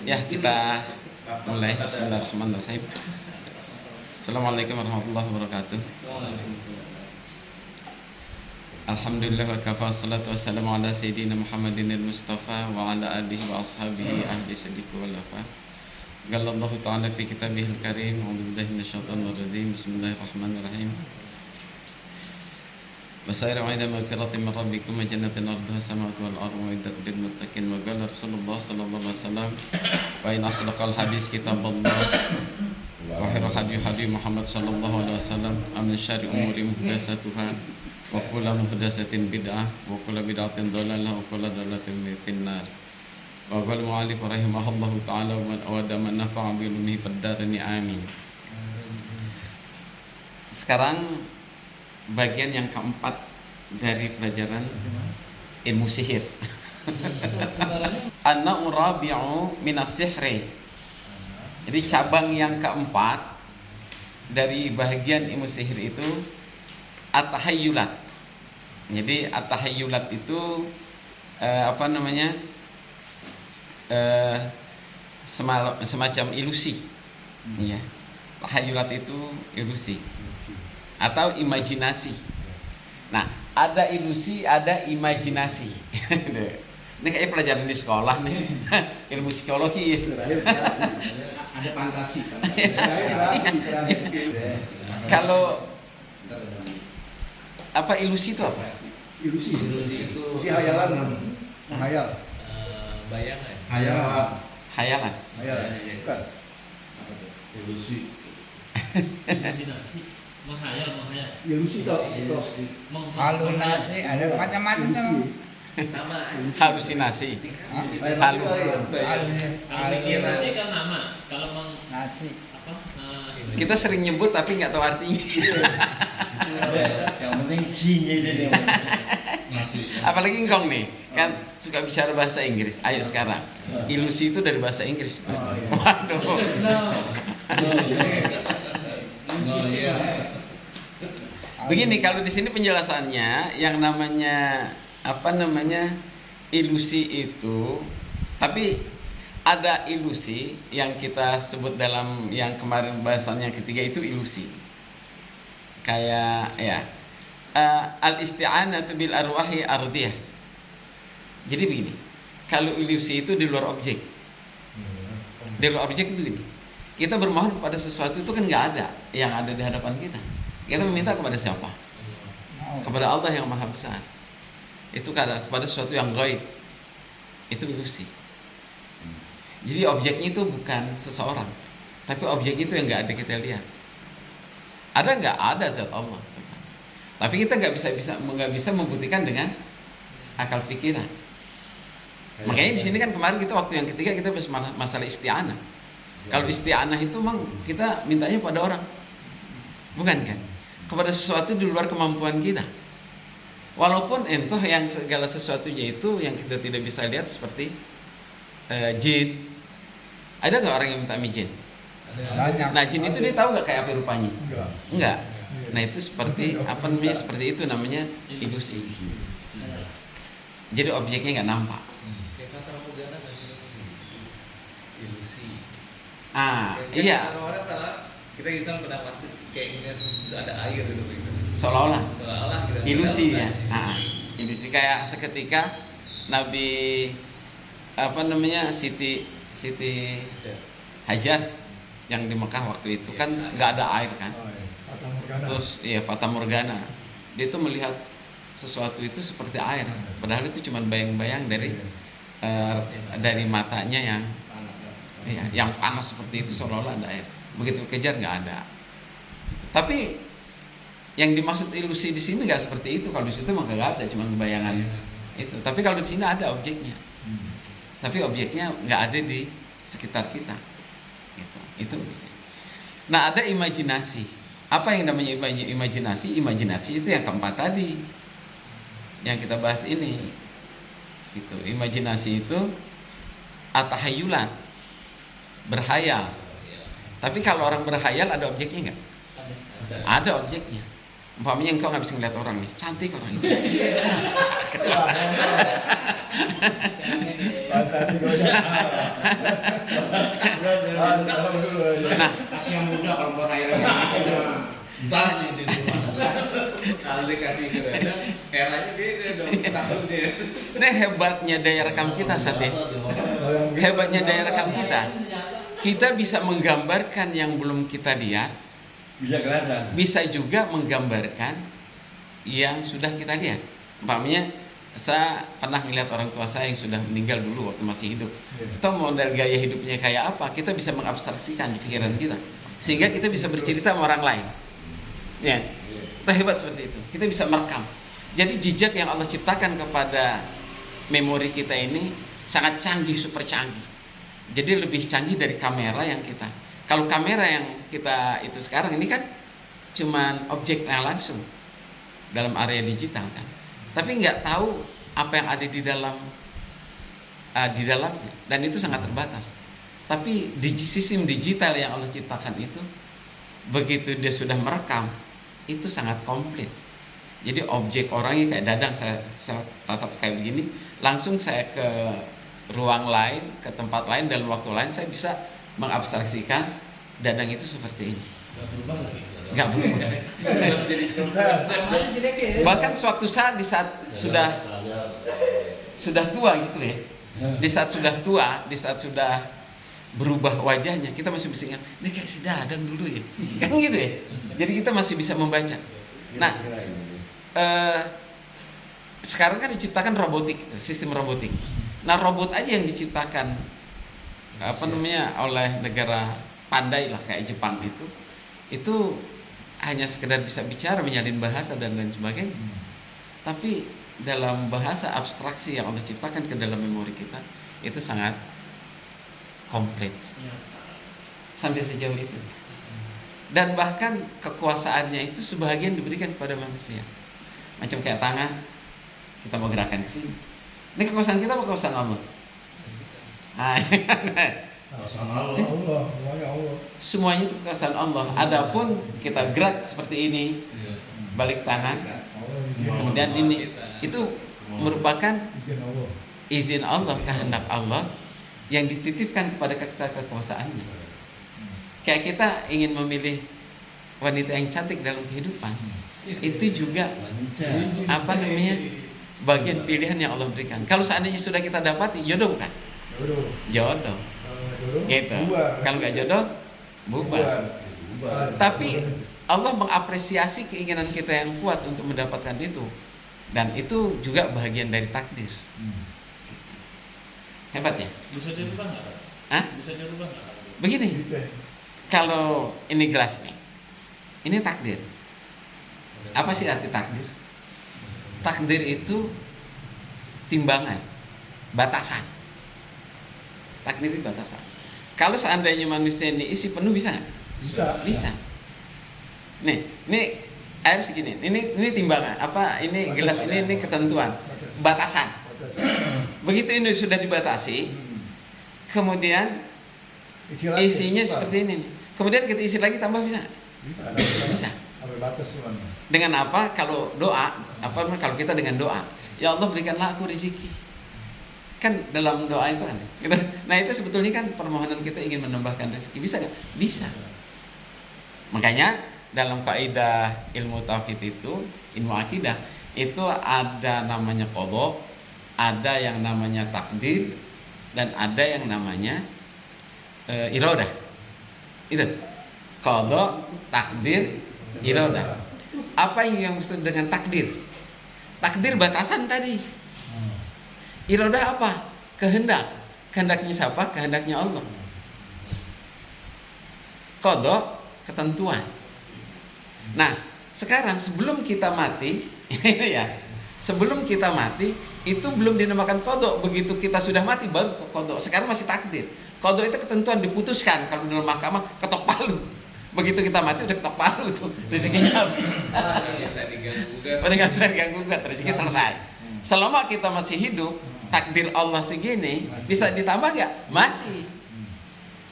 Ya, kita mulai. Bismillahirrahmanirrahim. Assalamualaikum warahmatullahi wabarakatuh. Alhamdulillah wa kafa, salatu wassalamu ala sayyidina Muhammadin al-Mustafa wa ala alihi wa ashabihi ahli siddiq wal wafa. Qala Allah ta'ala fi kitabihil karim, a'udzu billahi minasyaitonir rajim. Bismillahirrahmanirrahim. Basaira ila maghfiratin min rabbikum wa jannatin arduha samawati wal ardu uiddat lil muttaqin. Wa qala Rasulullah sallallahu alaihi wasallam, wa in asdaqal hadis kitabullah wa khairu hadi Muhammad sallallahu alaihi wasallam, amin syarri umuri muhdatsatuha wa kullu muhdatsatin bid'ah wa kullu bid'atin dhalalah wa kullu dhalalatin finnar. Wa qala mu'allif rahimahullahu ta'ala, wa man awada man nafa'a bi ilmihi fad-darani amin. Sekarang bagian yang keempat dari pelajaran ilmu sihir. An-naw'u rabi'u minas sihri. Jadi cabang yang keempat dari bagian ilmu sihir itu at-tahayyulat. Jadi at-tahayyulat itu semacam ilusi. Ya. Tahayyulat itu ilusi atau imajinasi. Nah, ada ilusi, ada imajinasi. Ini kayak pelajaran di sekolah nih, ilmu psikologi. Ada fantasi. Kalau apa ilusi itu apa? Ilusi itu hayalan, menghayal. Bayangan. Hayalan. Hayalan. Bukan. Apa tuh? Ilusi. Imajinasi. Menghayal. Ilusi toh. Halusinasi ada macam-macam tuh. Sama. Halusinasi. Halus. Imajinasi kan nama. Kalau Nasi. Kita sering nyebut tapi nggak tahu artinya. Yang penting sinya jadi. Apalagi engkong nih, kan suka bicara bahasa Inggris. Ayo sekarang. Ilusi itu dari bahasa Inggris. Waduh. Begini, kalau di sini penjelasannya yang namanya ilusi itu, tapi ada ilusi yang kita sebut dalam yang kemarin bahasan yang ketiga itu ilusi. Kayak ya, al-isti'anatu bil arwahi ardiyah. Jadi begini, kalau ilusi itu di luar objek. Di luar objek itu gini. Kita bermohon kepada sesuatu itu kan nggak ada yang ada di hadapan kita. Kita meminta kepada siapa? Kepada Allah yang Maha Besar. Itu kepada sesuatu yang gaib. Itu ilusi. Jadi objeknya itu bukan seseorang, tapi objek itu yang nggak ada kita lihat. Ada nggak? Ada zat Allah. Tapi kita nggak bisa membuktikan dengan akal pikiran. Makanya di sini kan kemarin kita waktu yang ketiga kita bahas masalah isti'anah. Kalau isti'anah itu memang kita mintanya pada orang, bukan kan? Kepada sesuatu di luar kemampuan kita. Walaupun entah yang segala sesuatunya itu yang kita tidak bisa lihat seperti jin. Ada nggak orang yang minta jin? Nah, jin itu dia tahu nggak kayak apa rupanya? Enggak. Nah, itu seperti seperti itu namanya ilusi. Jadi objeknya nggak nampak. Kayak fata morgana kan ilusi. Iya. Orang salah. Kita bisa pernah pasti kayak ingat itu ada air gitu. Seolah-olah kita ilusi ya. Ilusi kayak seketika Nabi Siti Hajar yang di Mekah waktu itu kan nggak ada air kan. Terus fata morgana. Dia itu melihat sesuatu itu seperti air. Padahal itu cuma bayang-bayang dari matanya yang panas seperti itu, seolah-olah ada air. Begitu kejar nggak ada. Tapi yang dimaksud ilusi di sini nggak seperti itu. Kalau di situ mah nggak ada, cuma bayangan itu. Tapi kalau di sini ada objeknya. Tapi objeknya nggak ada di sekitar kita. Itu. Nah, ada imajinasi. Apa yang namanya imajinasi? Imajinasi itu yang keempat tadi, yang kita bahas ini. Itu imajinasi itu at-tahayyulat, berhayal. Tapi kalau orang berhayal ada objeknya nggak? Ada objeknya. Umpamanya engkau nggak bisa ngeliat orang nih, cantik orang itu. Pantat digosok. Tolong dulu aja. Nah, Kasih yang muda kalau buat airnya gitu. Entar di rumah. Kalau dikasih ke Dadang, eranya beda dong tahunnya. ini hebatnya daya rekam kita saat ini. Hebatnya daya rekam kita. Kita bisa menggambarkan yang belum kita lihat, Bisa kelihatan. bisa juga menggambarkan yang sudah kita lihat. Umpamanya saya pernah melihat orang tua saya yang sudah meninggal dulu waktu masih hidup. Atau model gaya hidupnya kayak apa, kita bisa mengabstraksikan di pikiran kita. Sehingga kita bisa bercerita sama orang lain. Ya, itu hebat seperti itu. Kita bisa merekam. Jadi jejak yang Allah ciptakan kepada memori kita ini sangat canggih, super canggih. Jadi lebih canggih dari kamera yang kita. Kalau kamera yang kita itu sekarang ini kan cuman objeknya langsung dalam area digital kan. Tapi nggak tahu apa yang ada di dalamnya, dan itu sangat terbatas. Tapi di sistem digital yang Allah ciptakan itu, begitu dia sudah merekam, itu sangat komplit. Jadi objek orangnya kayak Dadang, saya tatap kayak begini, langsung saya ke ruang lain, ke tempat lain, dalam waktu lain saya bisa mengabstraksikan Dadang itu seperti ini. Nggak berubah. Bahkan suatu saat di saat sudah tua gitu ya, di saat sudah tua, di saat sudah berubah wajahnya, kita masih bisa ingat, ini kayak si Dadang dulu ya, kan gitu ya. Jadi kita masih bisa membaca. Nah, sekarang kan diciptakan robotik, itu sistem robotik. Nah, robot aja yang diciptakan oleh negara pandai lah kayak Jepang itu hanya sekedar bisa bicara, menyalin bahasa dan lain sebagainya. Tapi dalam bahasa abstraksi yang Allah ciptakan ke dalam memori kita itu sangat kompleks sampai sejauh itu. Dan bahkan kekuasaannya itu sebagian diberikan kepada manusia. Macam kayak tangan, kita mau gerakan ke sini. Ini kekuasaan kita apa kekuasaan Allah? Allah. Semuanya itu kekuasaan Allah. Adapun kita gerak seperti ini, balik tangan, kemudian ini, itu merupakan izin Allah, kehendak Allah yang dititipkan kepada kita kekuasaannya. Kayak kita ingin memilih wanita yang cantik dalam kehidupan, itu juga bagian pilihan yang Allah berikan. Kalau seandainya sudah kita dapati, jodoh bukan? Jodoh. Gitu. Kalau nggak jodoh, bubar. Tapi Allah mengapresiasi keinginan kita yang kuat untuk mendapatkan itu, dan itu juga bagian dari takdir. Hebat ya? Bisa dirubah nggak? Hah? Bisa dirubah nggak? Begini, kalau ini gelas nih, ini takdir. Apa sih arti takdir? Takdir itu timbangan, batasan. Takdir itu batasan. Kalau seandainya manusia ini isi penuh, bisa nggak? Bisa. Nih, ini air segini. Ini timbangan. Apa? Ini gelas ini ketentuan, batasan. Begitu ini sudah dibatasi, kemudian isinya seperti ini. Kemudian kita isi lagi, tambah bisa? Bisa. Dengan apa? Kalau doa, kalau kita dengan doa, ya Allah berikanlah aku rezeki. Kan dalam doa itu kan. Nah, itu sebetulnya kan permohonan kita ingin menambahkan rezeki. Bisa nggak? Bisa. Makanya dalam kaidah ilmu tauhid itu, ilmu akidah itu ada namanya qadha, ada yang namanya takdir, dan ada yang namanya iradah. Itu qadha, takdir, iradah. Apa yang maksud dengan takdir? Takdir batasan tadi. Iradah apa? Kehendak. Kehendaknya siapa? Kehendaknya Allah. Qadha, ketentuan. Nah, sekarang sebelum kita mati, ya, sebelum kita mati itu belum dinamakan qadha. Begitu kita sudah mati baru qadha. Sekarang masih takdir. Qadha itu ketentuan, diputuskan. Kalau dalam mahkamah ketok palu. Begitu kita mati udah ketok palu tuh, rezekinya habis. Nggak bisa diganggu-gugat. Udah nggak bisa diganggu-gugat, rezeki selesai. Selama kita masih hidup, takdir Allah segini, bisa ditambah nggak? Masih.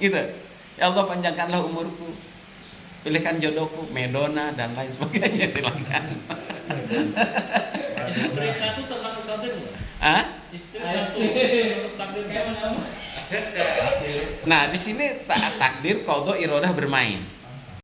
Gitu. Ya Allah, panjangkanlah umurku, pilihkan jodohku, Medona dan lain sebagainya, silakan. Risa itu termasuk takdir nggak? Ah? Istilah takdir kayak mana? Nah, di sini takdir qadha iradah bermain.